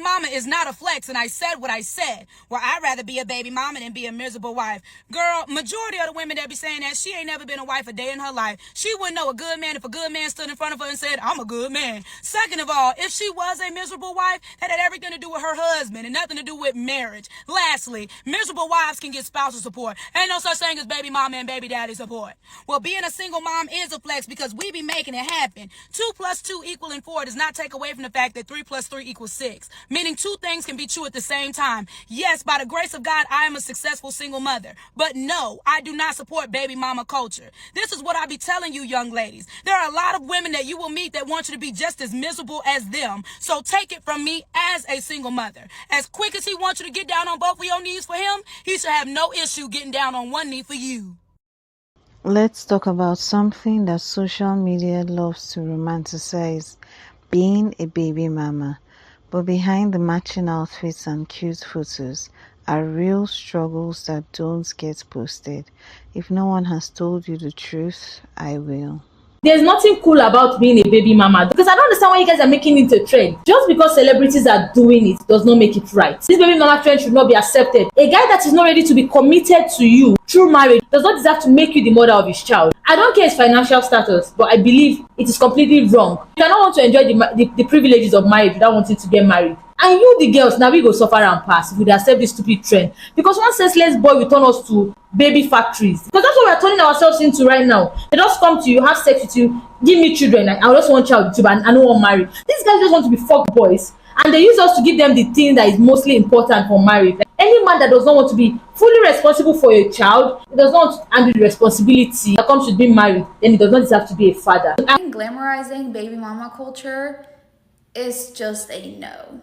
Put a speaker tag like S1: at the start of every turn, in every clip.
S1: mama is not a flex, and I said what I said. Well, I'd rather be a baby mama than be a miserable wife. Girl, majority of the women that be saying that, she ain't never been a wife a day in her life. She wouldn't know a good man if a good man stood in front of her and said, I'm a good man. Second of all, if she was a miserable wife, that had everything to do with her husband and nothing to do with marriage. Lastly, miserable wives can get spousal support. Ain't no such thing as baby mama and baby daddy support. Well, being a single mom is a flex because we be making it happen. 2 + 2 = 4 does not take away from the fact that 3 + 3 = 6, meaning two things can be true at the same time. Yes, by the grace of God, I am a successful single mother. But no, I do not support baby mama culture. This is what I be telling you, young ladies. There are a lot of women that you will meet that want you to be just as miserable as them. So take it from me as a single mother. As quick as he wants you to get down on both of your knees for him, he should have no issue getting down on one knee for you.
S2: Let's talk about something that social media loves to romanticize, being a baby mama. But behind the matching outfits and cute photos are real struggles that don't get posted. If no one has told you the truth, I will.
S3: There's nothing cool about being a baby mama because I don't understand why you guys are making it a trend. Just because celebrities are doing it does not make it right. This baby mama trend should not be accepted. A guy that is not ready to be committed to you through marriage does not deserve to make you the mother of his child. I don't care his financial status, but I believe it is completely wrong. You cannot want to enjoy the privileges of marriage without wanting to get married. And you, the girls, now we go suffer and pass if we accept this stupid trend. Because one senseless boy will turn us to baby factories. Because that's what we are turning ourselves into right now. They just come to you, have sex with you, give me children. I just want child with you, but I don't want married. These guys just want to be fuck boys. And they use us to give them the thing that is mostly important for marriage. Like any man that does not want to be fully responsible for a child, he does not handle the responsibility that comes with being married, then he does not deserve to be a father.
S4: I think glamorizing baby mama culture is just a no.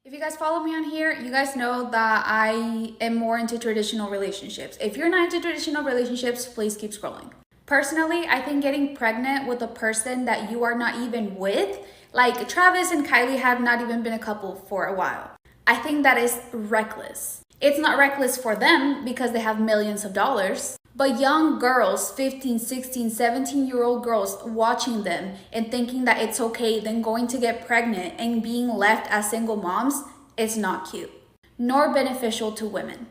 S4: If you guys follow me on here, you guys know that I am more into traditional relationships. If you're not into traditional relationships, please keep scrolling. Personally, I think getting pregnant with a person that you are not even with, like Travis and Kylie have not even been a couple for a while. I think that is reckless. It's not reckless for them because they have millions of dollars. But young girls, 15, 16, 17-year-old girls watching them and thinking that it's okay, then going to get pregnant and being left as single moms is not cute, nor beneficial to women.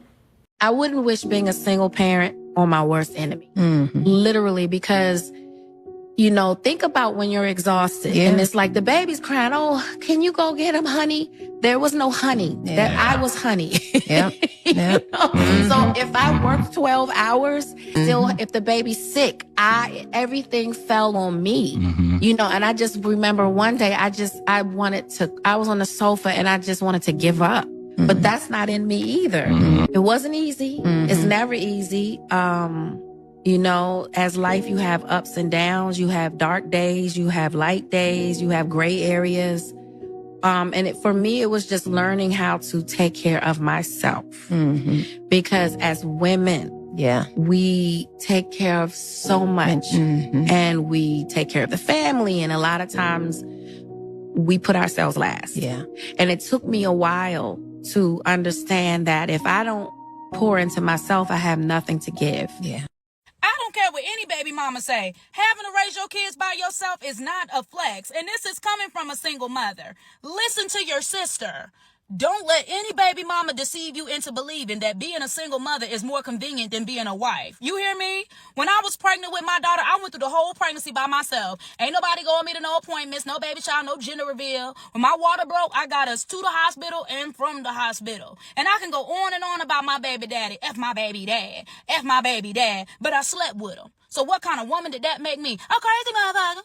S5: I wouldn't wish being a single parent on my worst enemy. Literally, because, you know, think about when you're exhausted and it's like the baby's crying, oh, can you go get him, honey? There was no honey. That I was honey. You know? So if I worked 12 hours, still, if the baby's sick, everything fell on me, you know, and I just remember one day I was on the sofa and I just wanted to give up, but that's not in me either. It wasn't easy. It's never easy. You know, as life, you have ups and downs, you have dark days, you have light days, you have gray areas. For me, it was just learning how to take care of myself. Because as women, we take care of so much and we take care of the family. And a lot of times we put ourselves last. And it took me a while to understand that if I don't pour into myself, I have nothing to give.
S1: I don't care what any baby mama say. Having to raise your kids by yourself is not a flex. And this is coming from a single mother. Listen to your sister. Don't let any baby mama deceive you into believing that being a single mother is more convenient than being a wife. You hear me? When I was pregnant with my daughter, I went through the whole pregnancy by myself. Ain't nobody going me to no appointments, no baby shower, no gender reveal. When my water broke, I got us to the hospital and from the hospital. And I can go on and on about my baby daddy. F my baby dad. F my baby dad. But I slept with him. So what kind of woman did that make me? A crazy motherfucker.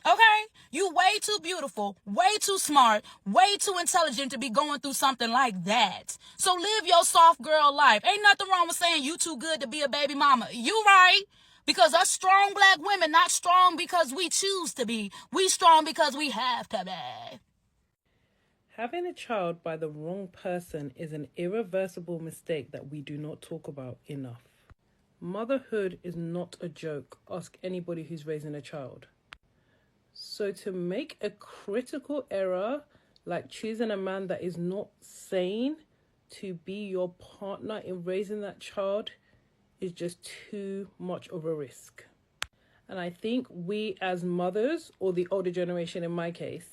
S1: Okay? You way too beautiful, way too smart, way too intelligent to be going through something like that. So live your soft girl life. Ain't nothing wrong with saying you too good to be a baby mama. You right. Because us strong black women not strong because we choose to be. We strong because we have to be.
S6: Having a child by the wrong person is an irreversible mistake that we do not talk about enough. Motherhood is not a joke. Ask anybody who's raising a child. So to make a critical error, like choosing a man that is not sane to be your partner in raising that child, is just too much of a risk. And I think we as mothers, or the older generation in my case,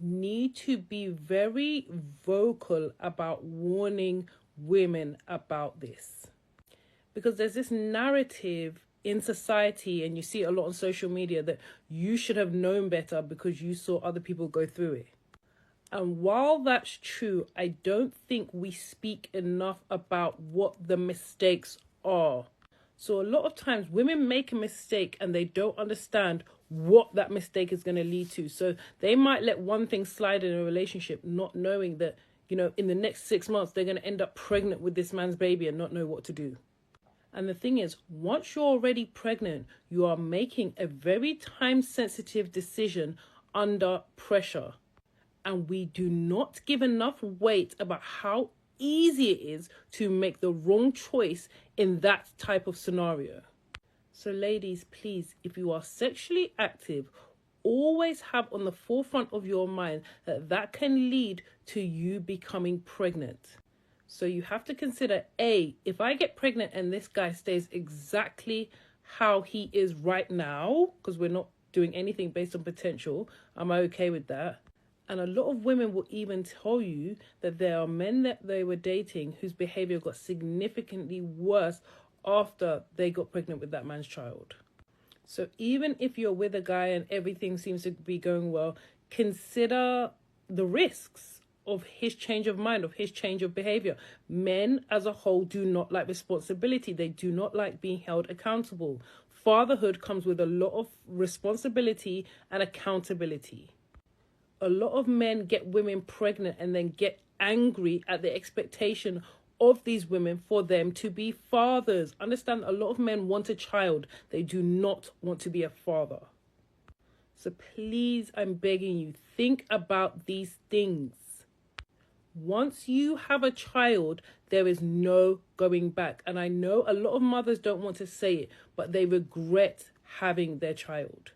S6: need to be very vocal about warning women about this. Because there's this narrative in society, and you see it a lot on social media, that you should have known better because you saw other people go through it. And while that's true, I don't think we speak enough about what the mistakes are. So a lot of times women make a mistake and they don't understand what that mistake is going to lead to. So they might let one thing slide in a relationship, not knowing that, in the next 6 months, they're going to end up pregnant with this man's baby and not know what to do. And the thing is, once you're already pregnant, you are making a very time-sensitive decision under pressure. And we do not give enough weight about how easy it is to make the wrong choice in that type of scenario. So ladies, please, if you are sexually active, always have on the forefront of your mind that can lead to you becoming pregnant. So you have to consider, A, if I get pregnant and this guy stays exactly how he is right now, because we're not doing anything based on potential, am I okay with that? And a lot of women will even tell you that there are men that they were dating whose behavior got significantly worse after they got pregnant with that man's child. So even if you're with a guy and everything seems to be going well, consider the risks of his change of mind, of his change of behavior. Men as a whole do not like responsibility. They do not like being held accountable. Fatherhood comes with a lot of responsibility and accountability. A lot of men get women pregnant and then get angry at the expectation of these women for them to be fathers. Understand, a lot of men want a child. They do not want to be a father. So please, I'm begging you, think about these things. Once you have a child, there is no going back. And I know a lot of mothers don't want to say it, but they regret having their child.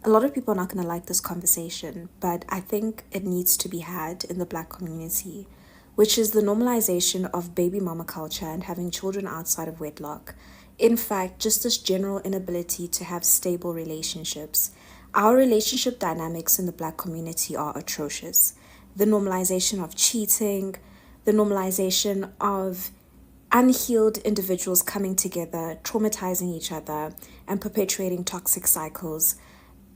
S7: A lot of people are not going to like this conversation, but I think it needs to be had in the Black community, which is the normalization of baby mama culture and having children outside of wedlock. In fact, just this general inability to have stable relationships. Our relationship dynamics in the Black community are atrocious. The normalization of cheating, the normalization of unhealed individuals coming together, traumatizing each other, and perpetuating toxic cycles.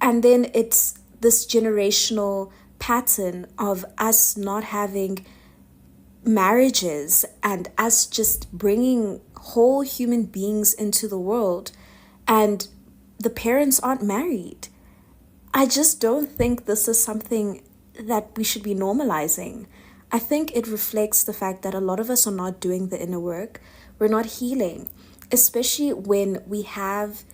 S7: And then it's this generational pattern of us not having marriages and us just bringing whole human beings into the world, and the parents aren't married. I just don't think this is something that we should be normalizing. I think it reflects the fact that a lot of us are not doing the inner work. We're not healing, especially when we have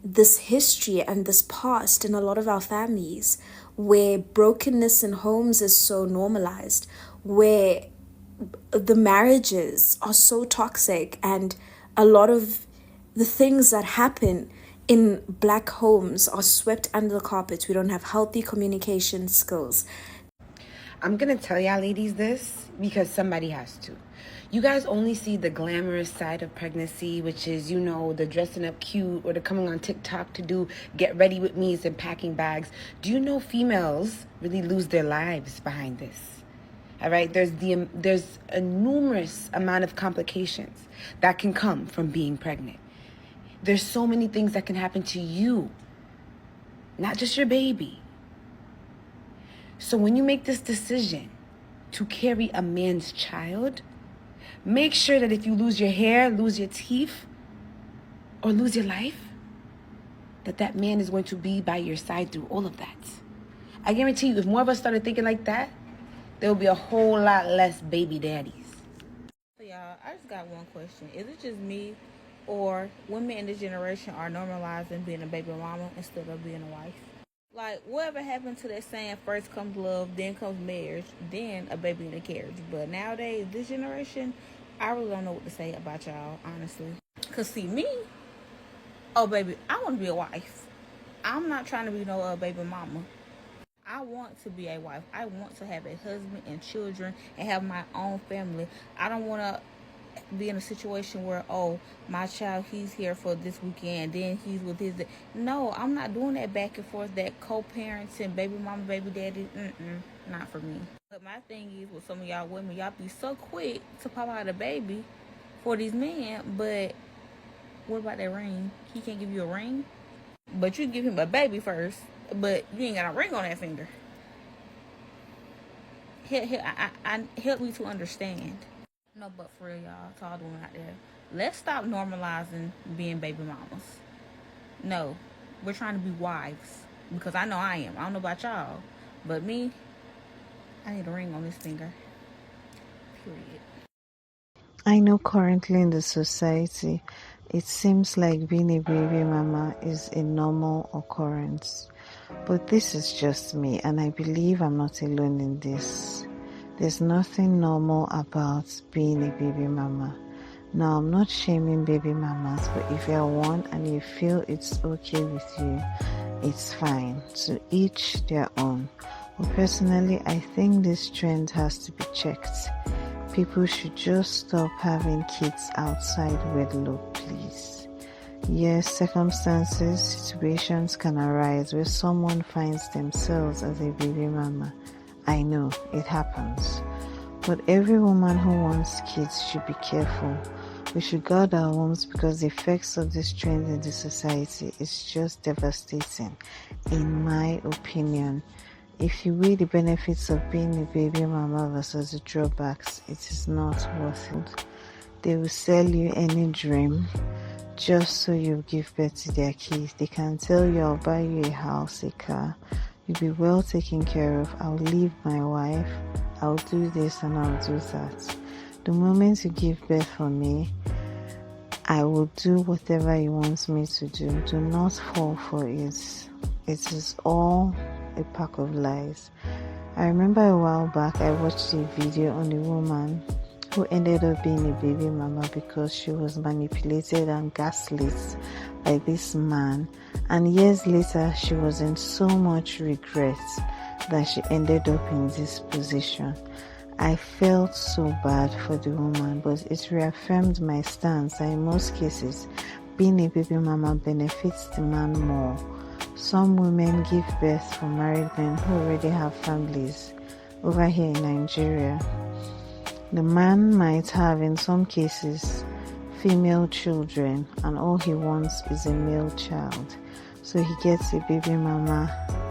S7: this history and this past in a lot of our families where brokenness in homes is so normalized, where the marriages are so toxic, and a lot of the things that happen in Black homes are swept under the carpet. We don't have healthy communication skills.
S8: I'm going to tell y'all ladies this because somebody has to. You guys only see the glamorous side of pregnancy, which is, the dressing up cute or the coming on TikTok to do get ready with me's and packing bags. Do you know females really lose their lives behind this? All right, there's a numerous amount of complications that can come from being pregnant. There's so many things that can happen to you, not just your baby. So when you make this decision to carry a man's child, make sure that if you lose your hair, lose your teeth, or lose your life, that man is going to be by your side through all of that. I guarantee you, if more of us started thinking like that, there will be a whole lot less baby daddies.
S2: So y'all, I just got one question. Is it just me, or women in this generation are normalizing being a baby mama instead of being a wife? Like, whatever happened to that saying, first comes love, then comes marriage, then a baby in a carriage? But nowadays, this generation, I really don't know what to say about y'all, honestly. Because see, me, oh baby, I want to be a wife. I'm not trying to be no baby mama. I want to be a wife. I want to have a husband and children and have my own family. I don't want to
S9: be in a situation where, oh, my child, he's here for this weekend, then he's with his. No, I'm not doing that back and forth, that co-parenting, baby mama, baby daddy. Not for me. But my thing is, with some of y'all women, y'all be so quick to pop out a baby for these men, but what about that ring? He can't give you a ring, but you give him a baby first, but you ain't got a ring on that finger. Help me to understand. No, but for real, y'all, to all the women out there, let's stop normalizing being baby mamas. No, we're trying to be wives, because I know I am. I don't know about y'all, but me, I need a ring on this finger. Period.
S2: I know currently in the society, it seems like being a baby mama is a normal occurrence. But this is just me, and I believe I'm not alone in this. There's nothing normal about being a baby mama. Now, I'm not shaming baby mamas, but if you're one and you feel it's okay with you, it's fine. To each their own. But personally, I think this trend has to be checked. People should just stop having kids outside wedlock, please. Yes, circumstances, situations can arise where someone finds themselves as a baby mama. I know, it happens. But every woman who wants kids should be careful. We should guard our homes because the effects of this trend in the society is just devastating, in my opinion. If you weigh the benefits of being a baby mama versus the drawbacks, it is not worth it. They will sell you any dream just so you give birth to their kids. They can tell you, I'll buy you a house, a car, you'll be well taken care of, I'll leave my wife, I'll do this and I'll do that. The moment you give birth for me, I will do whatever he wants me to do. Do not fall for it. It is all a pack of lies. I remember a while back I watched a video on a woman who ended up being a baby mama because she was manipulated and gaslit by this man, and years later she was in so much regret that she ended up in this position. I felt so bad for the woman, but it reaffirmed my stance that in most cases being a baby mama benefits the man more. Some women give birth for married men who already have families over here in Nigeria. The man might have, in some cases, female children, and all he wants is a male child. So he gets a baby mama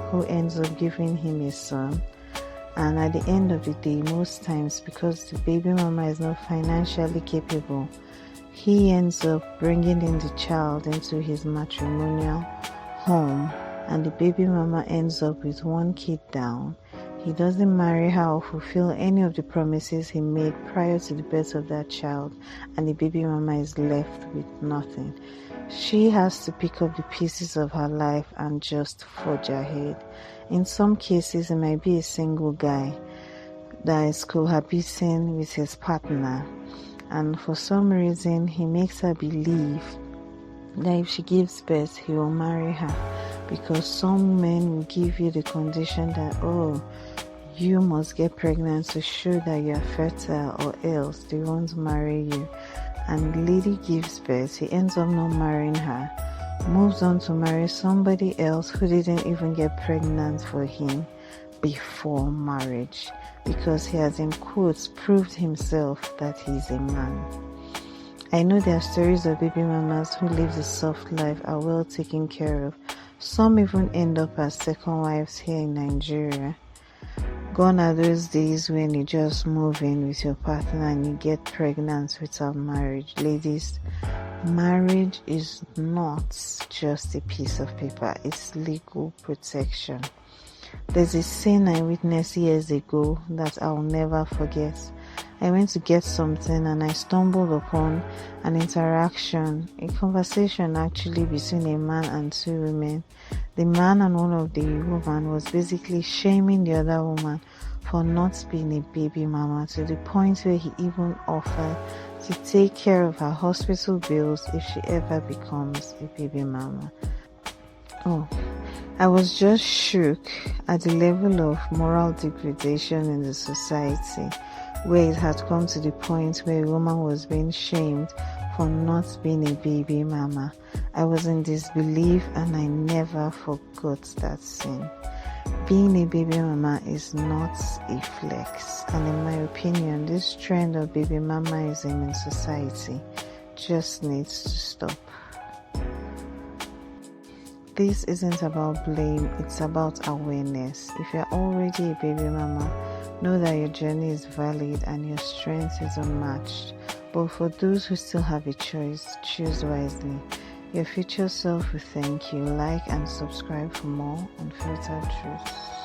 S2: who ends up giving him a son. And at the end of the day, most times, because the baby mama is not financially capable, he ends up bringing in the child into his matrimonial home, and the baby mama ends up with one kid down. He doesn't marry her or fulfill any of the promises he made prior to the birth of that child, and the baby mama is left with nothing. She has to pick up the pieces of her life and just forge ahead. In some cases, it might be a single guy that is cohabiting with his partner, and for some reason he makes her believe that if she gives birth, he will marry her, because some men will give you the condition that, oh, you must get pregnant to show that you are fertile, or else they won't marry you. And the lady gives birth, he ends up not marrying her, moves on to marry somebody else who didn't even get pregnant for him before marriage, because he has, in quotes, proved himself that he's a man. I know there are stories of baby mamas who live a soft life, are well taken care of. Some even end up as second wives here in Nigeria. Gone are those days when you just move in with your partner and you get pregnant without marriage. Ladies, marriage is not just a piece of paper, it's legal protection. There's a scene I witnessed years ago that I'll never forget. I went to get something and I stumbled upon an interaction, a conversation actually between a man and two women. The man and one of the women was basically shaming the other woman for not being a baby mama, to the point where he even offered to take care of her hospital bills if she ever becomes a baby mama. Oh, I was just shook at the level of moral degradation in the society, where it had come to the point where a woman was being shamed for not being a baby mama. I was in disbelief and I never forgot that scene. Being a baby mama is not a flex, and in my opinion, this trend of baby mamaism in society just needs to stop. This isn't about blame, it's about awareness. If you're already a baby mama, know that your journey is valid and your strength is unmatched. But for those who still have a choice, choose wisely. Your future self will thank you. Like and subscribe for more Unfiltered Truths.